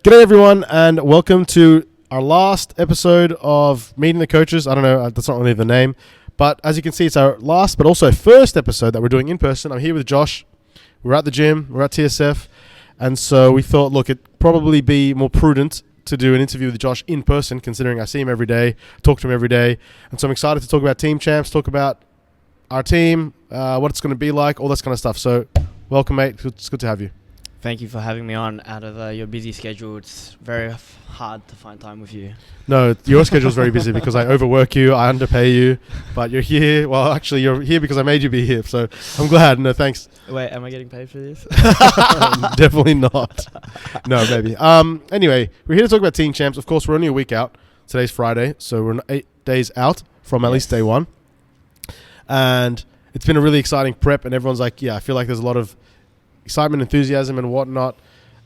G'day everyone, and welcome to our last episode of Meeting the Coaches. I don't know, that's not really the name, but as you can see, it's our last but also first episode that we're doing in person. I'm here with Josh. We're at the gym, we're at TSF, and so we thought, look, it'd probably be more prudent to do an interview with Josh in person, considering I see him every day, talk to him every day, and so I'm excited to talk about Team Champs, talk about our team, what it's going to be like, all this kind of stuff. So welcome, mate. It's good to have you. Thank you for having me on out of your busy schedule. It's very hard to find time with you. No, your schedule's very busy because I overwork you, I underpay you, but you're here. Well, actually, you're here because I made you be here, so I'm glad. No, thanks. Wait, am I getting paid for this? Definitely not. No, maybe. Anyway, we're here to talk about Team Champs. Of course, we're only a week out. Today's Friday, so we're 8 days out from at least day one. And it's been a really exciting prep, and everyone's like, yeah, I feel like there's a lot of excitement, enthusiasm, and whatnot.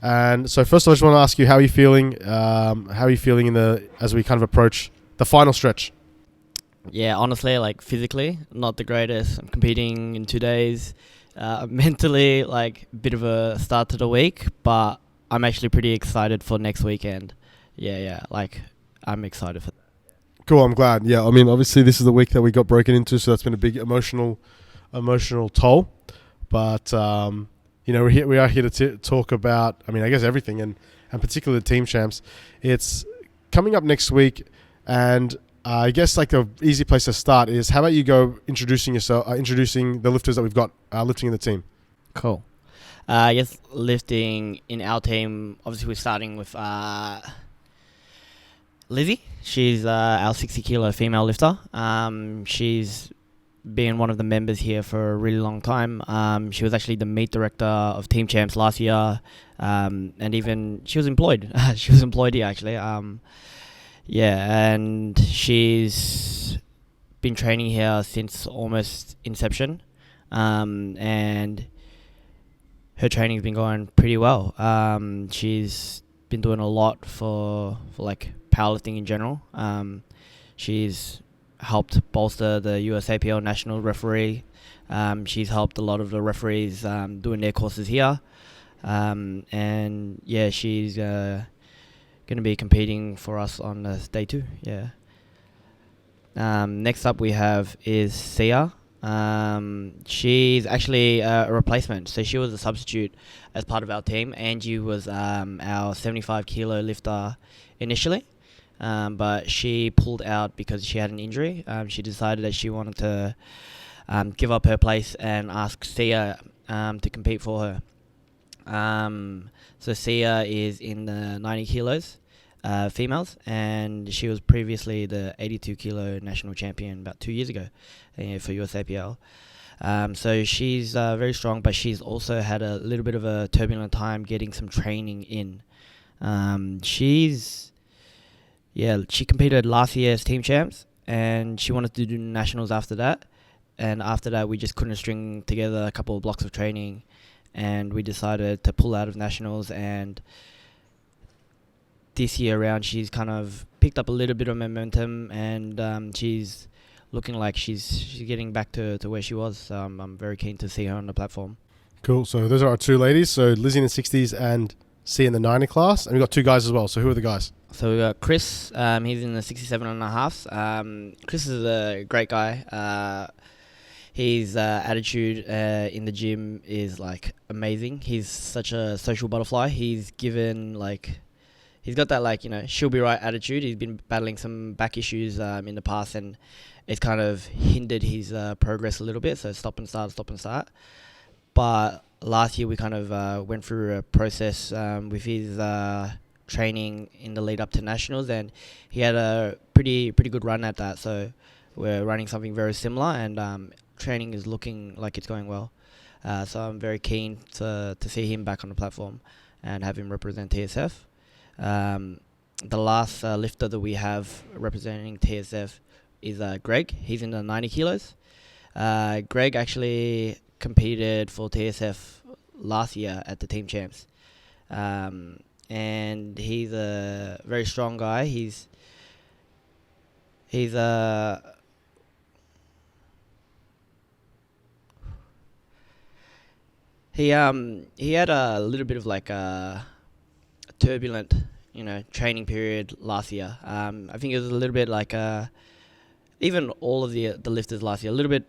And so first of all, I just want to ask you, how are you feeling? How are you feeling as we kind of approach the final stretch? Yeah, honestly, like physically, not the greatest. I'm competing in 2 days. Mentally, like a bit of a start to the week, but I'm actually pretty excited for next weekend. Yeah, like I'm excited for that. Cool, I'm glad. Yeah, I mean, obviously this is the week that we got broken into, so that's been a big emotional toll. But we are here to talk about, I guess everything, and particularly the Team Champs. It's coming up next week, and I guess like the easy place to start is, how about you go introducing the lifters that we've got lifting in the team. Cool. I guess lifting in our team, obviously we're starting with Lizzie. She's our 60 kilo female lifter. She's been one of the members here for a really long time. She was actually the meet director of Team Champs last year, and even she was employed. She was employed here actually. And she's been training here since almost inception, and her training's been going pretty well. She's been doing a lot for like powerlifting in general. She's helped bolster the USAPL national referee. She's helped a lot of the referees doing their courses here. And yeah, she's going to be competing for us on day 2. Yeah. Next up we have is Sia. She's actually a replacement. So she was a substitute as part of our team. Angie was our 75 kilo lifter initially. But she pulled out because she had an injury. She decided that she wanted to give up her place and ask Sia to compete for her. So Sia is in the 90 kilos females, and she was previously the 82 kilo national champion about 2 years ago for USAPL. So she's very strong, but she's also had a little bit of a turbulent time getting some training in. She competed last year as Team Champs, and she wanted to do nationals after that. And after that, we just couldn't string together a couple of blocks of training, and we decided to pull out of nationals. And this year around, she's kind of picked up a little bit of momentum, and she's looking like she's getting back to where she was. So I'm very keen to see her on the platform. Cool. So those are our 2 ladies. So Lizzie in the 60s and Sia in the 90 class. And we've got 2 guys as well. So who are the guys? So we got Chris. He's in the 67.5. Chris is a great guy. His attitude in the gym is like amazing. He's such a social butterfly. He's got that she'll be right attitude. He's been battling some back issues in the past, and it's kind of hindered his progress a little bit. So stop and start. But last year we kind of went through a process with his training in the lead up to nationals, and he had a pretty good run at that. So we're running something very similar, and training is looking like it's going well. So I'm very keen to see him back on the platform and have him represent TSF. The last lifter that we have representing TSF is Greg. He's in the 90 kilos. Greg actually competed for TSF last year at the Team Champs. And he's a very strong guy. He's He had a little bit of like a turbulent, training period last year. I think it was a little bit like even all of the lifters last year, a little bit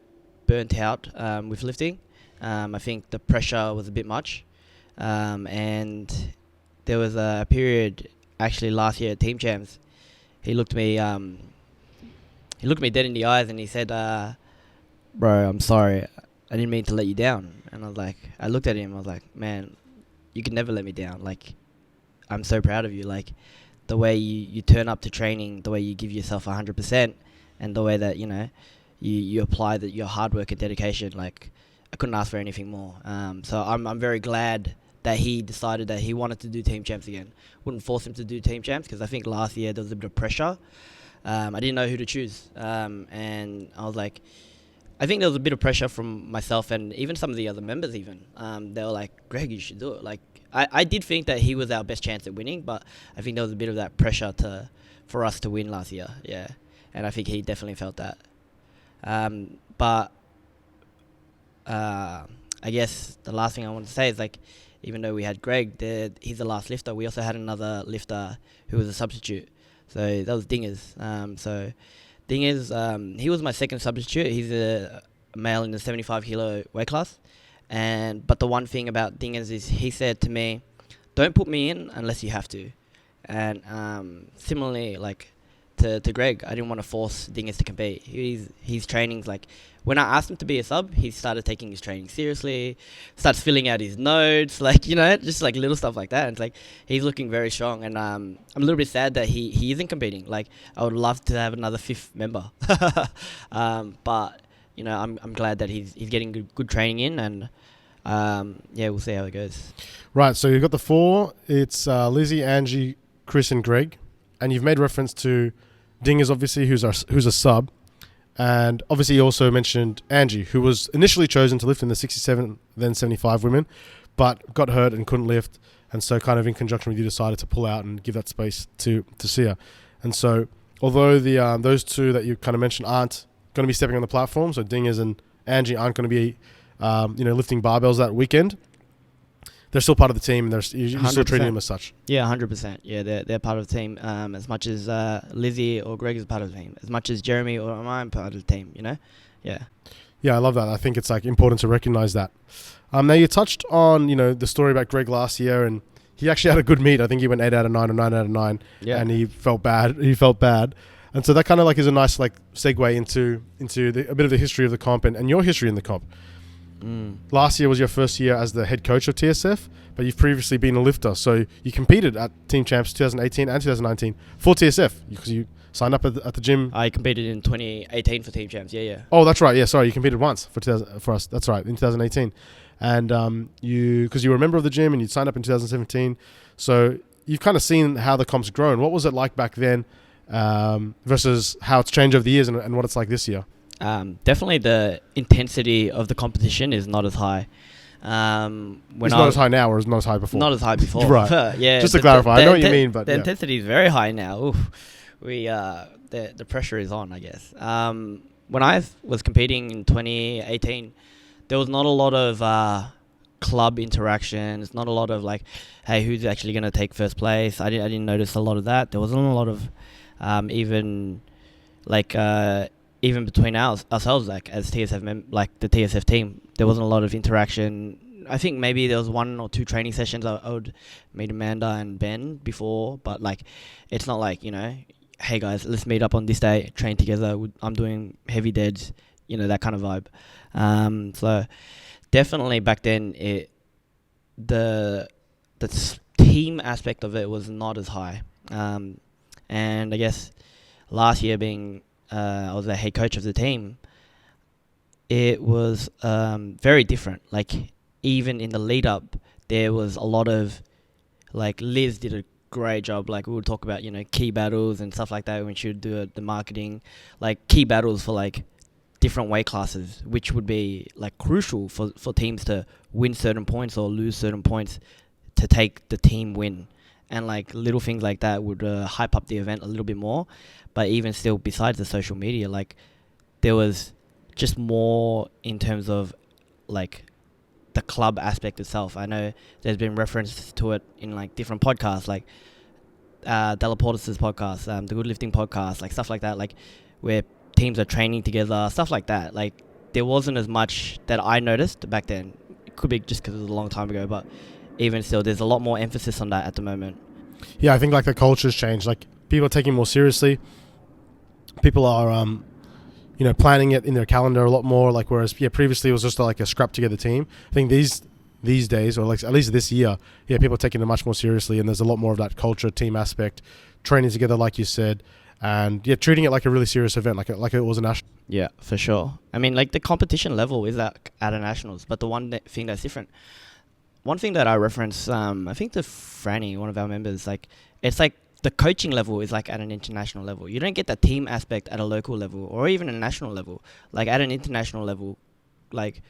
burnt out with lifting. I think the pressure was a bit much, and there was a period actually last year at Team Champs. He looked me dead in the eyes and he said, "Bro, I'm sorry. I didn't mean to let you down." And I looked at him. I was like, "Man, you can never let me down. Like, I'm so proud of you. Like, the way you turn up to training, the way you give yourself 100%, and the way that you apply your hard work and dedication. Like, I couldn't ask for anything more. So I'm very glad that he decided that he wanted to do Team Champs again. Wouldn't force him to do Team Champs because I think last year there was a bit of pressure. I didn't know who to choose, and I was like, I think there was a bit of pressure from myself and even some of the other members. Even they were like, "Greg, you should do it." Like, I did think that he was our best chance at winning, but I think there was a bit of that pressure for us to win last year. Yeah, and I think he definitely felt that. But I guess the last thing I want to say is, like, even though we had Greg, he's the last lifter, we also had another lifter who was a substitute. So that was Dingers. So Dingers, he was my second substitute. He's a male in the 75 kilo weight class. But the one thing about Dingers is he said to me, "Don't put me in unless you have to." And similarly, like to Greg, I didn't want to force Dingers to compete. His training's like, when I asked him to be a sub, he started taking his training seriously, starts filling out his notes, like, just like little stuff like that. And it's like, he's looking very strong. And I'm a little bit sad that he isn't competing. Like, I would love to have another fifth member. But, I'm glad that he's getting good training in. And, we'll see how it goes. Right, so you've got the four. It's Lizzie, Angie, Chris, and Greg. And you've made reference to Dingers, obviously, who's a sub. And obviously you also mentioned Angie, who was initially chosen to lift in the 67, then 75 women, but got hurt and couldn't lift. And so kind of in conjunction with you decided to pull out and give that space to Sia. And so although those two that you kind of mentioned aren't going to be stepping on the platform, so Dingers and Angie aren't going to be lifting barbells that weekend, they're still part of the team, and you're still treating them as such. Yeah, 100%. Yeah, they're part of the team as much as Lizzie or Greg is part of the team, as much as Jeremy or I'm part of the team, Yeah. Yeah, I love that. I think it's like important to recognize that. Now you touched on, the story about Greg last year, and he actually had a good meet. I think he went 8 out of 9 or 9 out of 9, and he felt bad. And so that kind of like is a nice like segue into a bit of the history of the comp and your history in the comp. Last year was your first year as the head coach of TSF, but you've previously been a lifter. So you competed at Team Champs 2018 and 2019 for TSF because you signed up at the gym. I competed in 2018 for Team Champs. Yeah. Oh, that's right. Yeah, sorry, you competed once for us. That's right, in 2018, and because you were a member of the gym and you signed up in 2017. So you've kind of seen how the comp's grown. What was it like back then versus how it's changed over the years and what it's like this year? Definitely the intensity of the competition is not as high. It's not as high now, or is not as high before? Not as high before. Right. Yeah. Just to clarify, I know what you mean, but the intensity is very high now. Oof. The pressure is on, I guess. When I was competing in 2018, there was not a lot of club interactions. Not a lot of like, hey, who's actually going to take first place? I didn't notice a lot of that. There wasn't a lot of even between ourselves, like as TSF like the TSF team, there wasn't a lot of interaction. I think maybe there was 1 or 2 training sessions I would meet Amanda and Ben before, but like it's not like, hey guys, let's meet up on this day, train together. I'm doing heavy deads, that kind of vibe. So definitely back then the team aspect of it was not as high. And I guess last year being I was the head coach of the team, it was very different. Like, even in the lead up, there was a lot of, like, Liz did a great job. Like, we would talk about, key battles and stuff like that when she would do the marketing. Like, key battles for, like, different weight classes, which would be, like, crucial for teams to win certain points or lose certain points to take the team win. And, like, little things like that would hype up the event a little bit more. But even still, besides the social media, like, there was just more in terms of, like, the club aspect itself. I know there's been reference to it in like different podcasts, like Della Portis' podcast, the Good Lifting podcast, like stuff like that, like where teams are training together, stuff like that. Like there wasn't as much that I noticed back then. It could be just because it was a long time ago, but even still, there's a lot more emphasis on that at the moment. Yeah, I think like the culture's changed. Like people are taking it more seriously. People are, planning it in their calendar a lot more. Like whereas, previously it was just like a scrap together team. I think these days, or like at least this year, people are taking it much more seriously, and there's a lot more of that culture, team aspect, training together, like you said, and treating it like a really serious event, like it was a national. Yeah, for sure. I mean, like the competition level is at a nationals, but the thing that's different. One thing that I reference, I think to Franny, one of our members, like it's like the coaching level is like at an international level. You don't get the team aspect at a local level or even a national level. Like at an international level, like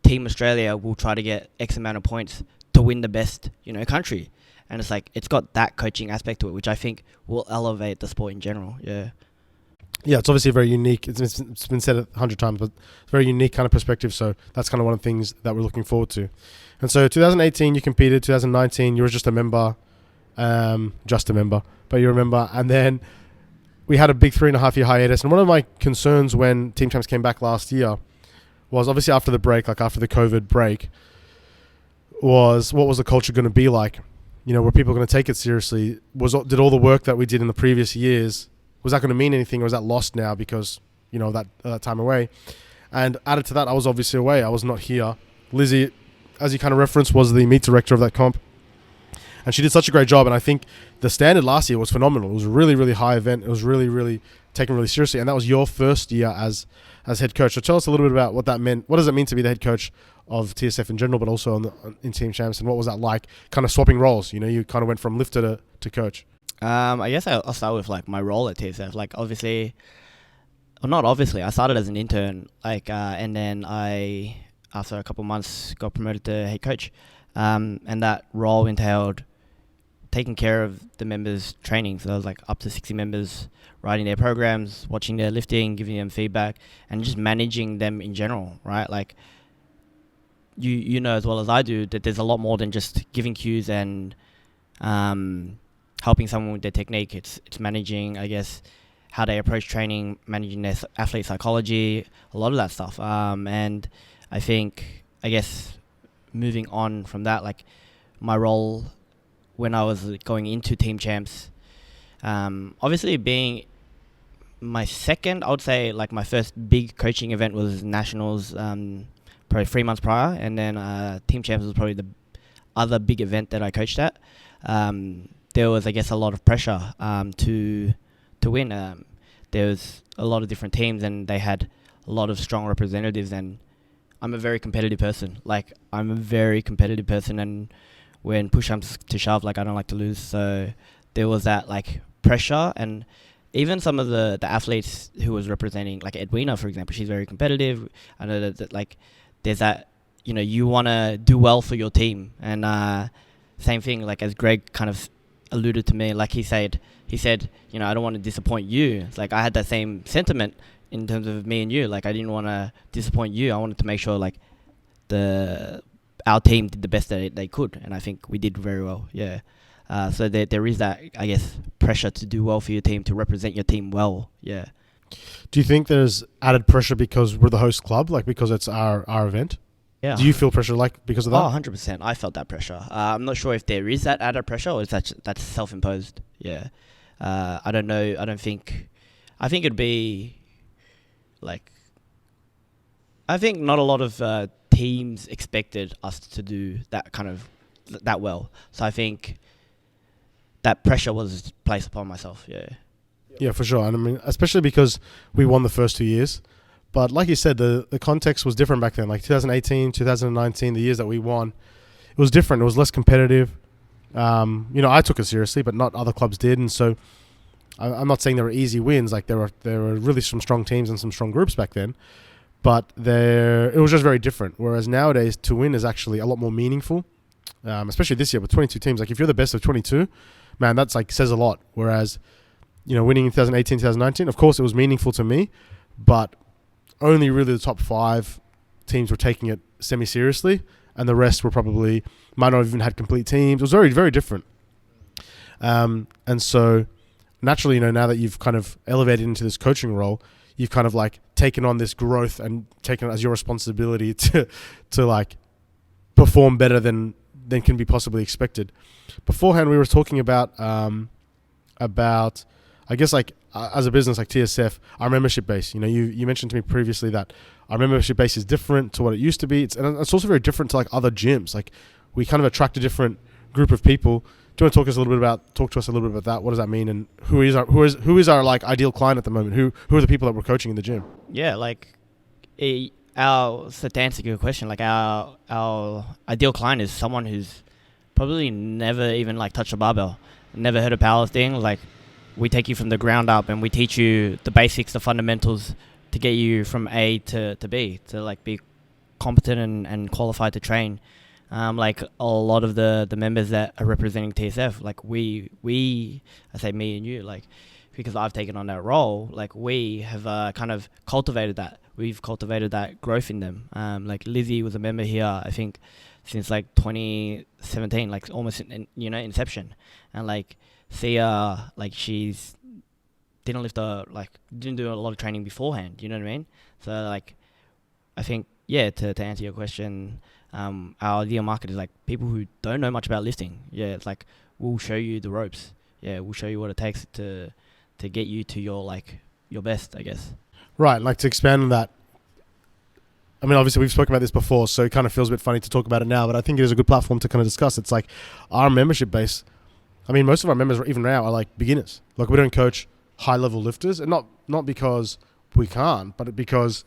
Team Australia will try to get X amount of points to win the best, country. And it's like, it's got that coaching aspect to it, which I think will elevate the sport in general. Yeah. Yeah, it's obviously very unique. It's been said 100 times, but it's a very unique kind of perspective. So that's kind of one of the things that we're looking forward to. And so 2018, you competed. 2019, you were just a member. But you remember. And then we had a big 3.5 year hiatus. And one of my concerns when Team Champs came back last year was obviously after the break, like after the COVID break, was what was the culture going to be like? Were people going to take it seriously? Did all the work that we did in the previous years, was that going to mean anything, or was that lost now because, that time away? And added to that, I was obviously away. I was not here. Lizzie, as you kind of referenced, was the meet director of that comp. And she did such a great job. And I think the standard last year was phenomenal. It was a really, really high event. It was really, really taken really seriously. And that was your first year as head coach. So tell us a little bit about what that meant. What does it mean to be the head coach of TSF in general, but also in Team Champs? And what was that like, kind of swapping roles? You kind of went from lifter to coach. I guess I'll start with like my role at TSF. Like obviously, or not obviously, I started as an intern, and then I, after a couple of months, got promoted to head coach. And that role entailed taking care of the members' training. So there was like up to 60 members, writing their programs, watching their lifting, giving them feedback, and just managing them in general, right? Like you know as well as I do that there's a lot more than just giving cues and helping someone with their technique. It's managing, I guess, how they approach training, managing their athlete psychology, a lot of that stuff. And I think, I guess, moving on from that, like my role when I was going into Team Champs, obviously being my second, I would say like my first big coaching event was Nationals, probably 3 months prior. And then Team Champs was probably the other big event that I coached at. There was, I guess, a lot of pressure to win. There was a lot of different teams and they had a lot of strong representatives, and I'm a very competitive person. And when push comes to shove, like I don't like to lose. So there was that like pressure, and even some of the athletes who was representing, like Edwina, for example, she's very competitive. I know that like there's that, you want to do well for your team. And same thing, like as Greg kind of alluded to me, like he said, I don't want to disappoint you. It's like I had that same sentiment in terms of me and you. Like I didn't want to disappoint you. I wanted to make sure like our team did the best that they could, and I think we did very well. Yeah. So there is that, I guess, pressure to do well for your team, to represent your team well. Yeah. Do you think there's added pressure because we're the host club, like because it's our event? Yeah. Do you feel pressure like because of that? Oh, 100%. I felt that pressure. I'm not sure if there is that added pressure or is that's self-imposed. Yeah. I don't know. I think it'd be like, I think not a lot of teams expected us to do that well. So I think that pressure was placed upon myself. Yeah. Yeah, for sure. And I mean, especially because we won the first 2 years. But like you said, the context was different back then. Like 2018, 2019, the years that we won, it was different. It was less competitive. I took it seriously, but not other clubs did. And so I'm not saying there were easy wins. Like there were really some strong teams and some strong groups back then. But it was just very different. Whereas nowadays, to win is actually a lot more meaningful, especially this year with 22 teams. Like if you're the best of 22, man, that's like says a lot. Whereas, winning in 2018, 2019, of course it was meaningful to me, but only really the top 5 teams were taking it semi-seriously. and the rest were probably might not have even had complete teams. It was very, very different. And so naturally, now that you've kind of elevated into this coaching role, you've kind of like taken on this growth and taken it as your responsibility to like perform better than can be possibly expected. Beforehand, we were talking about I guess like as a business like TSF, our membership base. You mentioned to me previously that our membership base is different to what it used to be. It's also very different to like other gyms. Like we kind of attract a different group of people. Do you want to talk to us a little bit about that? What does that mean, and who is our like ideal client at the moment? Who are the people that we're coaching in the gym? Yeah, like to answer your question, like our ideal client is someone who's probably never even like touched a barbell, never heard of powerlifting. Like we take you from the ground up and we teach you the basics, the fundamentals to get you from A to B, to like be competent and qualified to train. Like a lot of the members that are representing TSF, like we I say me and you, like because I've taken on that role, like we have kind of cultivated that. We've cultivated that growth in them. Like Lizzie was a member here, I think, since like 2017, like almost inception. And like Sia, like she's didn't do a lot of training beforehand. You know what I mean? So like, I think to answer your question. Our ideal market is like people who don't know much about lifting. Yeah, it's like we'll show you the ropes. Yeah, we'll show you what it takes to get you to your best, I guess. Right, like to expand on that. I mean, obviously we've spoken about this before, so it kind of feels a bit funny to talk about it now, but I think it is a good platform to kind of discuss. It's like our membership base. I mean, most of our members, even now, are like beginners. Like we don't coach high-level lifters, and not because we can't, but because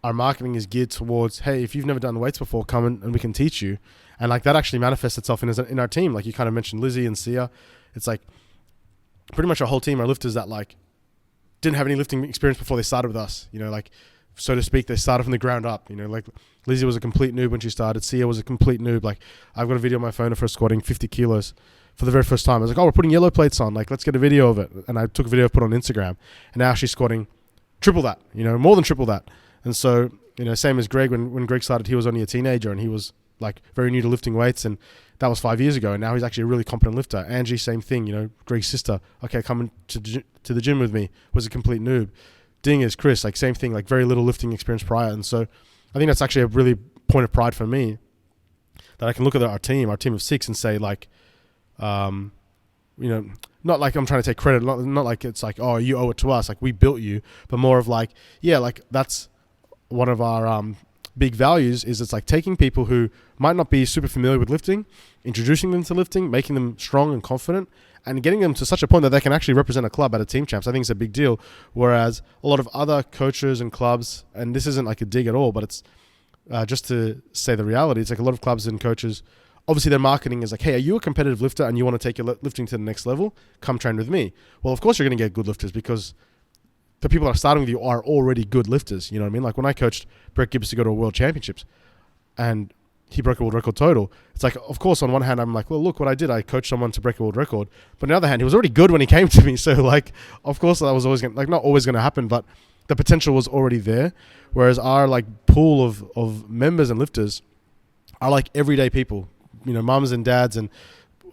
our marketing is geared towards, hey, if you've never done weights before, come and we can teach you. And like that actually manifests itself in our team. Like you kind of mentioned Lizzie and Sia. It's like pretty much our whole team are lifters that like didn't have any lifting experience before they started with us. Like so to speak, they started from the ground up. Like Lizzie was a complete noob when she started. Sia was a complete noob. Like I've got a video on my phone of her squatting 50 kilos for the very first time. I was like, oh, we're putting yellow plates on. Like let's get a video of it. And I took a video, put it on Instagram. And now she's squatting triple that, more than triple that. And so, same as Greg, when Greg started, he was only a teenager and he was like very new to lifting weights, and that was 5 years ago. And now he's actually a really competent lifter. Angie, same thing, Greg's sister. Okay, come to the gym with me, was a complete noob. Ding is Chris, like same thing, like very little lifting experience prior. And so I think that's actually a really point of pride for me that I can look at our team of 6 and say like, not like I'm trying to take credit, not like it's like, oh, you owe it to us, like we built you, but more of like, yeah, like that's one of our big values is it's like taking people who might not be super familiar with lifting, introducing them to lifting, making them strong and confident, and getting them to such a point that they can actually represent a club at a team champs. I think it's a big deal. Whereas a lot of other coaches and clubs, and this isn't like a dig at all, but it's just to say the reality, it's like a lot of clubs and coaches, obviously their marketing is like, hey, are you a competitive lifter and you want to take your lifting to the next level? Come train with me. Well, of course you're going to get good lifters because the people that are starting with you are already good lifters. You know what I mean? Like when I coached Brett Gibbs to go to a world championships and he broke a world record total, it's like, of course, on one hand, I'm like, well, look what I did. I coached someone to break a world record. But on the other hand, he was already good when he came to me. So like, of course that was always not always going to happen, but the potential was already there. Whereas our like pool of members and lifters are like everyday people, mums and dads and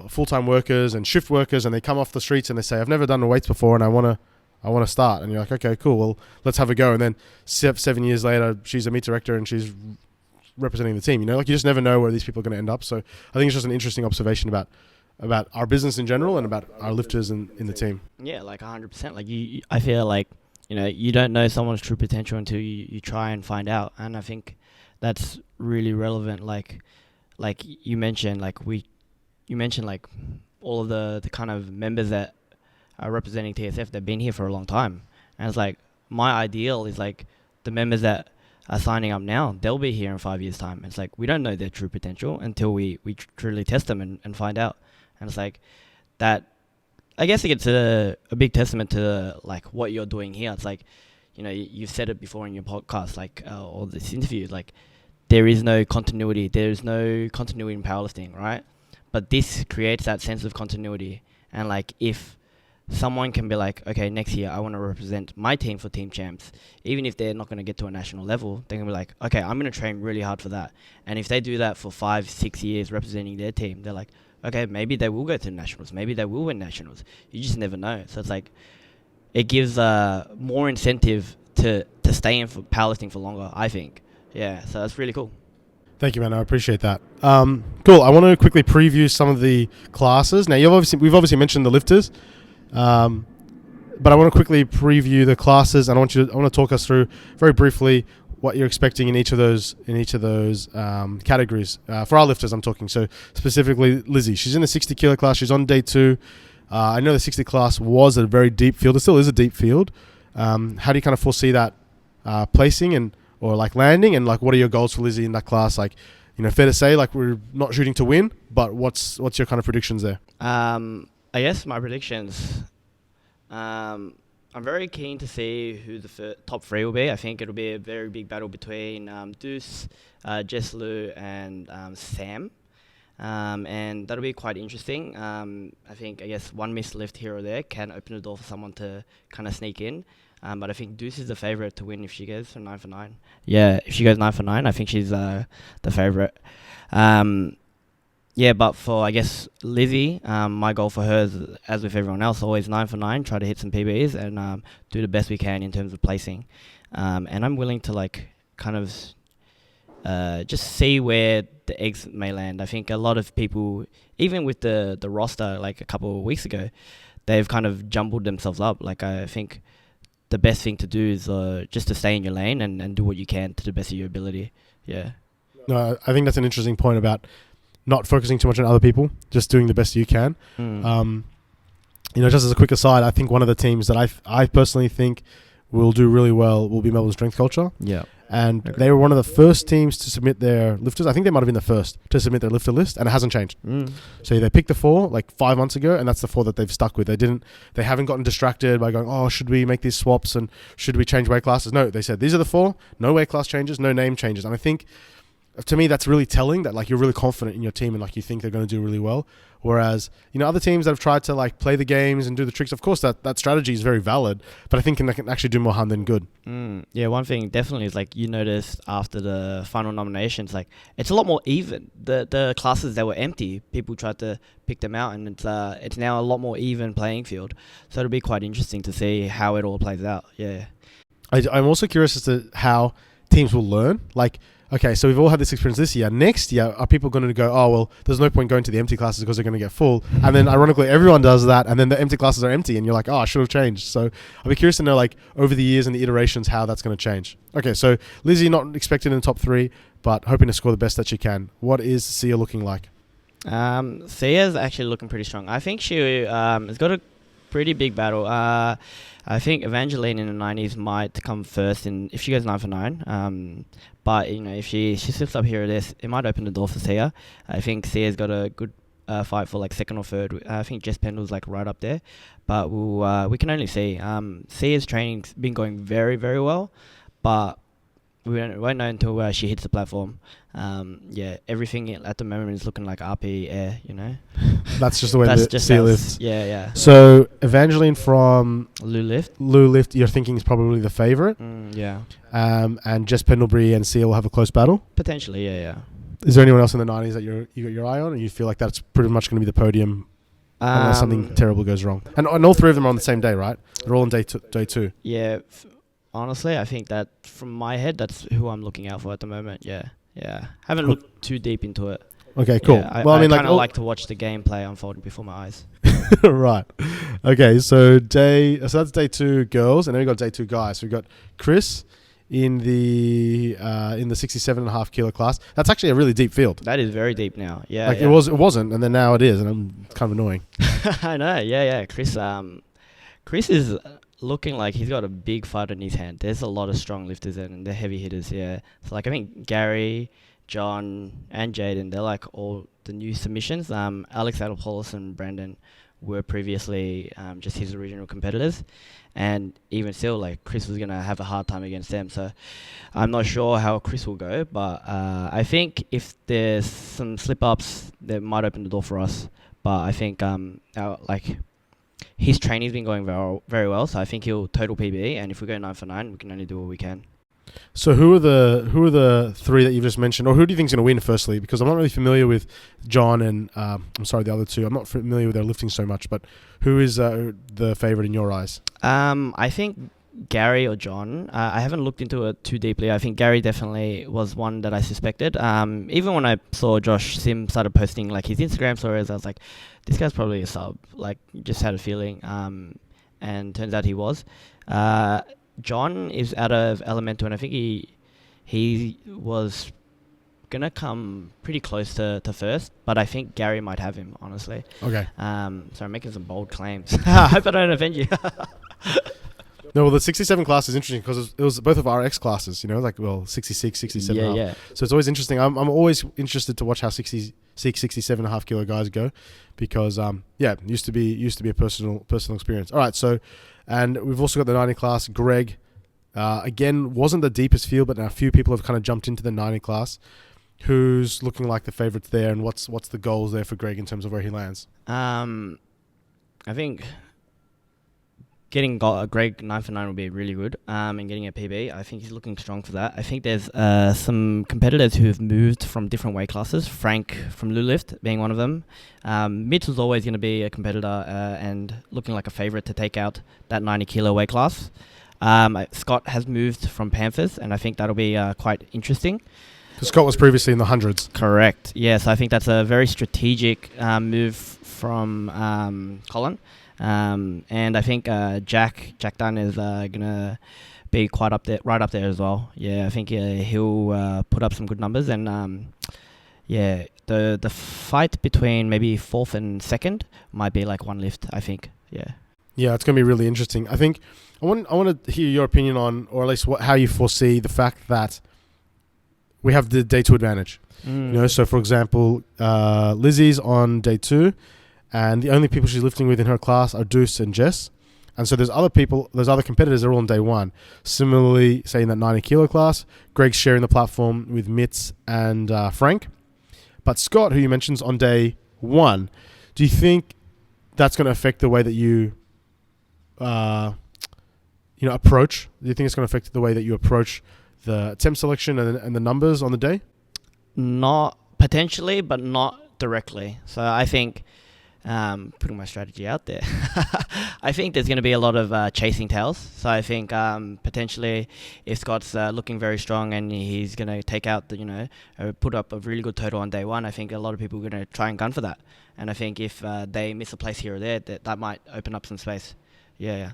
full-time workers and shift workers. And they come off the streets and they say, I've never done weights before and I want to start. And you're like, okay, cool. Well, let's have a go. And then 7 years later, she's a meet director and she's representing the team. Like you just never know where these people are going to end up. So I think it's just an interesting observation about our business in general and about our lifters in the team. Yeah, like 100%. Like I feel like, you don't know someone's true potential until you try and find out. And I think that's really relevant. Like you mentioned, like all of the kind of members that are representing TSF, they've been here for a long time. And it's like, my ideal is like the members that are signing up now, they'll be here in 5 years' time. It's like, we don't know their true potential until we truly test them and find out. And it's like, that, I guess it's a big testament to like what you're doing here. It's like, you've said it before in your podcast, like, or this interview, like, there is no continuity. There's no continuity in powerlifting, right? But this creates that sense of continuity. And like, if someone can be like, okay, next year I want to represent my team for Team Champs. Even if they're not going to get to a national level, they can be like, okay, I'm going to train really hard for that. And if they do that for 5-6 years representing their team, they're like, okay, maybe they will go to nationals. Maybe they will win nationals. You just never know. So it's like, it gives more incentive to stay in for powerlifting for longer, I think. Yeah, so that's really cool. Thank you, man. I appreciate that. Cool. I want to quickly preview some of the classes. Now, we've obviously mentioned the lifters, but I want to quickly preview the classes, and I want to talk us through very briefly what you're expecting in each of those categories. For our lifters, I'm talking. So specifically, Lizzie. She's in the 60 kilo class. She's on day 2. I know the 60 class was a very deep field. It still is a deep field. How do you kind of foresee that placing or like landing, and like what are your goals for Lizzie in that class? Like, fair to say like we're not shooting to win, but what's your kind of predictions there? I guess my predictions. I'm very keen to see who the top 3 will be. I think it'll be a very big battle between Deuce, Jess Lou, and Sam. And that'll be quite interesting. I guess one missed lift here or there can open the door for someone to kind of sneak in. But I think Deuce is the favourite to win if she goes for 9 for 9. Yeah, if she goes 9 for 9, I think she's the favourite. But for, I guess, Lizzie, my goal for her is, as with everyone else, always 9 for 9, try to hit some PBs and do the best we can in terms of placing. And I'm willing to, like, kind of just see where the eggs may land. I think a lot of people, even with the roster, like a couple of weeks ago, they've kind of jumbled themselves up. Like, I think the best thing to do is just to stay in your lane and do what you can to the best of your ability. Yeah. No, I think that's an interesting point about not focusing too much on other people, just doing the best you can. Just as a quick aside, I think one of the teams that I personally think will do really well will be Melbourne Strength Culture. Yeah. And they were one of the first teams to submit their lifters. I think they might have been the first to submit their lifter list, and it hasn't changed. So they picked the 4 like 5 months ago, and that's the 4 that they've stuck with. They haven't gotten distracted by going, oh, should we make these swaps and should we change weight classes? No, they said these are the 4, no weight class changes, no name changes. And I think, to me, that's really telling that like you're really confident in your team and like you think they're going to do really well. Whereas, other teams that have tried to like play the games and do the tricks, of course that strategy is very valid, but I think it can actually do more harm than good. Yeah, one thing definitely is like you noticed after the final nominations, like it's a lot more even. The classes that were empty, people tried to pick them out, and it's now a lot more even playing field. So it'll be quite interesting to see how it all plays out. Yeah. I'm also curious as to how teams will learn. Like, okay, so we've all had this experience this year. Next year, are people going to go, oh, well, there's no point going to the empty classes because they're going to get full? And then, ironically, everyone does that, and then the empty classes are empty, and you're like, oh, I should have changed. So I'll be curious to know, like, over the years and the iterations, how that's going to change. Okay, so Lizzie not expected in the top 3, but hoping to score the best that she can. What is Sia looking like? Sia's actually looking pretty strong. I think she has got a pretty big battle. I think Evangeline in the 90s might come first if she goes 9 for 9. But if she slips up here or this, it might open the door for Sia. I think Sia's got a good fight for like 2nd or 3rd. I think Jess Pendle's like right up there, but we can only see. Sia's training's been going very, very well, but we won't know until she hits the platform. Everything at the moment is looking like RP air, That's just the way the Sia lifts. Yeah. So Evangeline from Lou Lift, you're thinking is probably the favourite. Yeah. And Jess Pendlebury and Sia will have a close battle? Potentially, yeah. Is there anyone else in the 90s that you got your eye on, and you feel like that's pretty much going to be the podium unless something terrible goes wrong? And all 3 of them are on the same day, right? They're all on day 2. Yeah. Honestly, I think that from my head, that's who I'm looking out for at the moment. Yeah. Haven't looked too deep into it. Okay, cool. Yeah, I kind of like to watch the gameplay unfolding before my eyes. Right. Okay, so that's day 2 girls, and then we got day 2 guys. So we got Chris in the 67.5 kilo class. That's actually a really deep field. That is very deep now. Yeah. Like it wasn't, and then now it is, and it's kind of annoying. I know. Yeah. Chris is looking like he's got a big fight in his hand. There's a lot of strong lifters and they're heavy hitters, yeah. So like I think Gary, John, and Jaden, they're like all the new submissions. Alex Adolopoulos and Brandon were previously just his original competitors, and even still, like Chris was gonna have a hard time against them. So I'm not sure how Chris will go, but I think if there's some slip ups, that might open the door for us. But I think his training's been going very, very well, so I think he'll total PB. And if we go 9 for 9, we can only do what we can. So who are the three that you've just mentioned, or who do you think is going to win? Firstly, because I'm not really familiar with John and the other two. I'm not familiar with their lifting so much, but who is the favorite in your eyes? I think Gary or John. I haven't looked into it too deeply. I think Gary definitely was one that I suspected. Even when I saw Josh Sim started posting like his Instagram stories, I was like, this guy's probably a sub. Like, just had a feeling. And turns out he was. John is out of Elemental, and I think he was gonna come pretty close to first, but I think Gary might have him, honestly. Okay. So I'm making some bold claims. I hope I don't offend you. No, well, the 67 class is interesting because it was both of our X classes, 66, 67 and a half. Yeah. So it's always interesting. I'm always interested to watch how 66, 67 and a half kilo guys go because, it used to be a personal experience. All right, so, and we've also got the 90 class. Greg, again, wasn't the deepest field, but now a few people have kind of jumped into the 90 class. Who's looking like the favorites there, and what's the goals there for Greg in terms of where he lands? I think getting Greg 9 for 9 will be really good, and getting a PB, I think he's looking strong for that. I think there's some competitors who have moved from different weight classes, Frank from Lulift being one of them. Mitch was always going to be a competitor and looking like a favourite to take out that 90 kilo weight class. Scott has moved from Panthers, and I think that'll be quite interesting. Scott was previously in the hundreds. Correct, yes. I think that's a very strategic move from Colin. And I think Jack Dunn is gonna be quite right up there as well. Yeah, I think he'll put up some good numbers, and the fight between maybe fourth and second might be like one lift. I think. Yeah, it's gonna be really interesting. I think I want to hear your opinion on, or at least how you foresee the fact that we have the day 2 advantage. So for example, Lizzie's on day 2. And the only people she's lifting with in her class are Deuce and Jess. And so there's other competitors that are all on day 1. Similarly, say in that 90 kilo class, Greg's sharing the platform with Mitz and Frank. But Scott, who you mentioned, on day 1. Do you think that's going to affect the way that you, approach? Do you think it's going to affect the way that you approach the attempt selection and the numbers on the day? Not potentially, but not directly. So I think... putting my strategy out there. I think there's going to be a lot of chasing tails. So I think potentially if Scott's looking very strong and he's going to take out put up a really good total on day 1, I think a lot of people are going to try and gun for that. And I think if they miss a place here or there, that might open up some space. Yeah,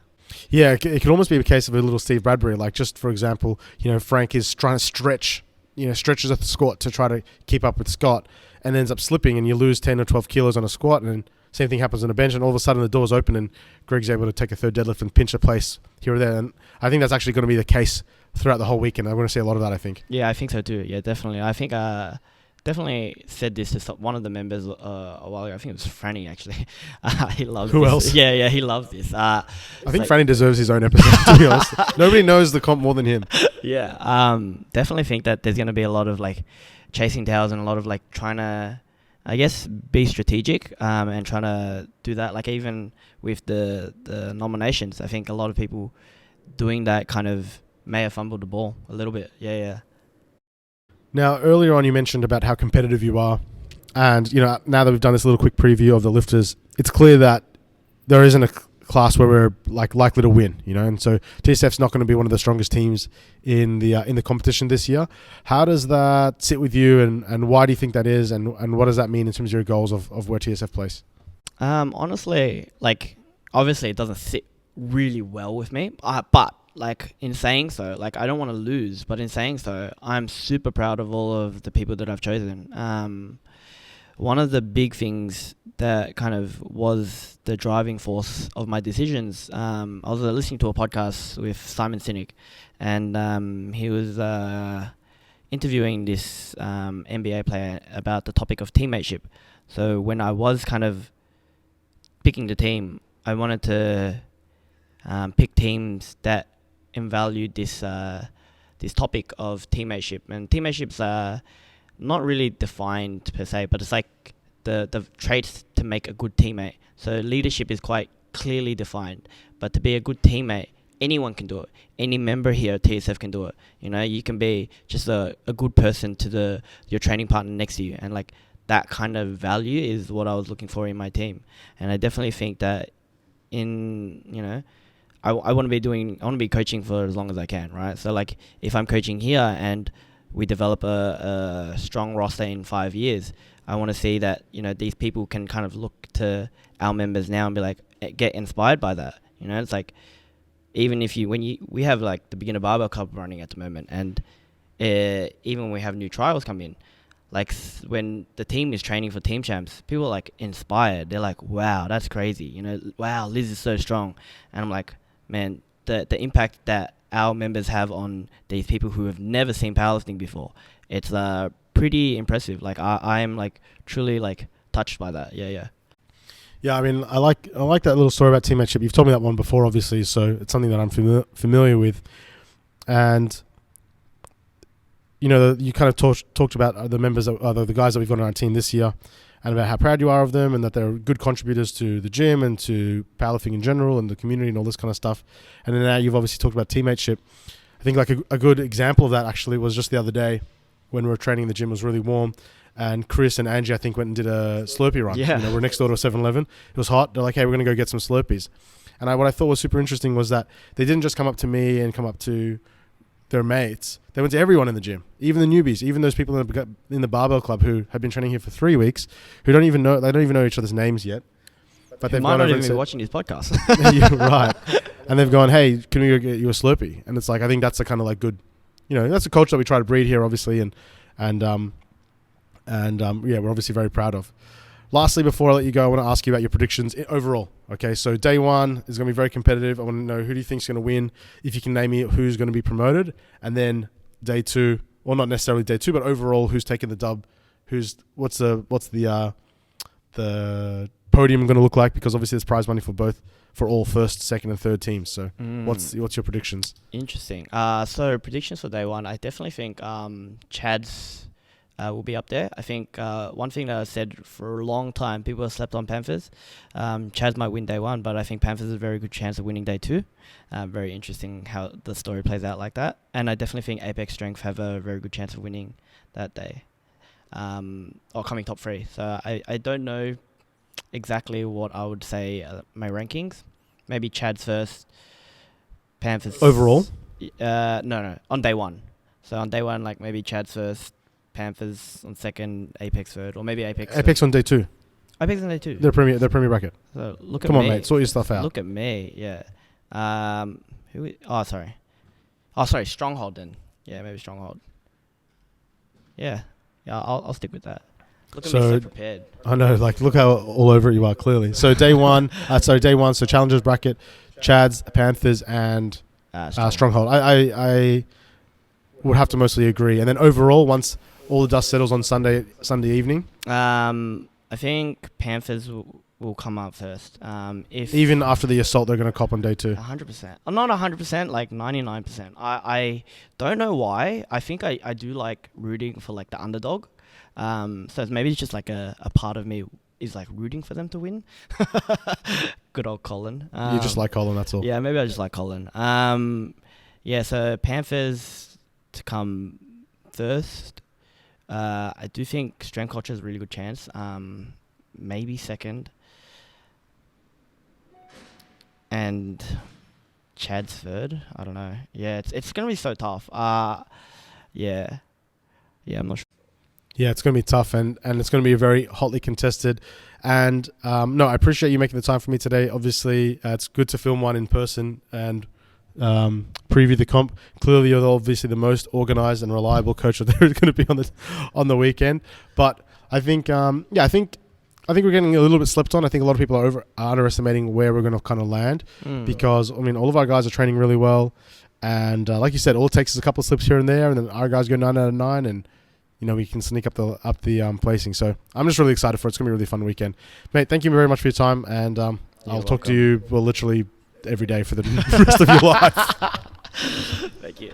it could almost be a case of a little Steve Bradbury. Like, just for example, Frank is trying to stretches at the squat to try to keep up with Scott, and ends up slipping, and you lose 10 or 12 kilos on a squat, and same thing happens on a bench, and all of a sudden the door's open and Greg's able to take a third deadlift and pinch a place here or there. And I think that's actually going to be the case throughout the whole weekend. I'm going to see a lot of that, I think. Yeah, I think so too. Yeah, definitely. I think definitely said this to one of the members a while ago. I think it was Franny, actually. He loves Who this. else? Yeah, he loves this. I think Franny deserves his own episode, to be honest. Nobody knows the comp more than him. Yeah, definitely think that there's going to be a lot of chasing tails and a lot of trying to, I guess, be strategic and trying to do that. Even with the nominations, I think a lot of people doing that kind of may have fumbled the ball a little bit. Yeah. Now, earlier on you mentioned about how competitive you are. And, now that we've done this little quick preview of the lifters, it's clear that there isn't a class where we're likely to win, and so TSF's not going to be one of the strongest teams in the competition this year. How does that sit with you, and why do you think that is, and what does that mean in terms of your goals of where TSF plays? Honestly, obviously it doesn't sit really well with me, but in saying so, I don't want to lose, but in saying so, I'm super proud of all of the people that I've chosen. One of the big things that kind of was the driving force of my decisions, I was listening to a podcast with Simon Sinek, and he was interviewing this NBA player about the topic of teammateship. So when I was kind of picking the team, I wanted to pick teams that valued this topic of teammateship. And teammateship's not really defined per se, but it's the traits to make a good teammate. So leadership is quite clearly defined. But to be a good teammate, anyone can do it. Any member here at TSF can do it. You know, you can be just a good person to your training partner next to you, and like that kind of value is what I was looking for in my team. And I definitely think that I want to be coaching for as long as I can, right? So like if I'm coaching here and we develop a strong roster in 5 years, I want to see that, these people can kind of look to our members now and be like, get inspired by that. It's like, even if we have like the beginner barbell club running at the moment, and even when we have new trials come in, like when the team is training for Team Champs, people are like inspired. They're like, wow, that's crazy. Wow, Liz is so strong. And I'm like, man, the impact that our members have on these people who have never seen powerlifting before, it's pretty impressive. Like I am like truly like touched by that. Yeah. Yeah, I mean, I like that little story about teammateship. You've told me that one before, obviously, so it's something that I'm familiar with. And you kind of talked about the members, the guys that we've got on our team this year, and about how proud you are of them, and that they're good contributors to the gym and to powerlifting in general and the community and all this kind of stuff. And then now you've obviously talked about teammateship. I think like a good example of that actually was just the other day when we were training in the gym. It was really warm, and Chris and Angie, I think, went and did a Slurpee run. Yeah. We're next door to a 7-Eleven. It was hot. They're like, hey, we're going to go get some Slurpees. And what I thought was super interesting was that they didn't just come up to me and come up to their mates. They went to everyone in the gym, even the newbies, even those people in the barbell club who have been training here for 3 weeks, who don't even know each other's names yet. But they've might gone not over even and be watching this podcast. Yeah, right. And they've gone, hey, can we go get you a Slurpee? And it's like, I think that's the kind of like good, that's a culture that we try to breed here, obviously, and we're obviously very proud of. Lastly, before I let you go, I want to ask you about your predictions overall. Okay, so day one is going to be very competitive. I want to know, who do you think is going to win? If you can name me who's going to be promoted. And then day two, well, not necessarily day two, but overall, who's taking the dub? What's the podium going to look like? Because obviously there's prize money for all first, second, and third teams. So what's your predictions? Interesting. So predictions for day one, I definitely think Chad's will be up there. I think one thing that I said for a long time, people have slept on Panthers. Chaz might win day one, but I think Panthers has a very good chance of winning day two. Very interesting how the story plays out like that. And I definitely think Apex Strength have a very good chance of winning that day, or coming top three. So I don't know exactly what I would say my rankings. Maybe Chad's first, Panthers... Overall? No, on day one. So on day one, like maybe Chad's first, Panthers on second, Apex third, or maybe Apex on day two. Apex on day two. They're premier bracket. So look at Come on, me. mate. Sort your stuff out. Look at me. Yeah. Sorry, Stronghold then. Yeah, maybe Stronghold. Yeah. I'll stick with that. Look at me so prepared. I know, like, look how all over it you are, clearly. So day one, so challengers bracket, Chad's, Panthers, and Stronghold. I would have to mostly agree. And then overall, once all the dust settles on Sunday evening, I think Panthers will come up first. Even after the assault they're going to cop on day two. 100%. I'm not 100%, like 99%. I don't know why. I think I do like rooting for like the underdog. So maybe it's just like a part of me is like rooting for them to win. Good old Colin. You just like Colin, that's all. Yeah, maybe I just like Colin. So Panthers to come first. I do think Strength Culture has a really good chance. Maybe second. And Chad's third. I don't know. Yeah, it's going to be so tough. Yeah, I'm not sure. Yeah, it's going to be tough, and it's going to be very hotly contested. And no, I appreciate you making the time for me today. Obviously, it's good to film one in person and preview the comp. Clearly, you're obviously the most organized and reliable coach that there is going to be on the weekend. But I think, I think we're getting a little bit slept on. I think a lot of people are underestimating where we're going to kind of land because, I mean, all of our guys are training really well. And like you said, all it takes is a couple of slips here and there, and then our guys go 9 out of 9, and we can sneak up the placing. So I'm just really excited for it. It's going to be a really fun weekend. Mate, thank you very much for your time, and I'll talk to you, literally every day for the rest of your life. Thank you.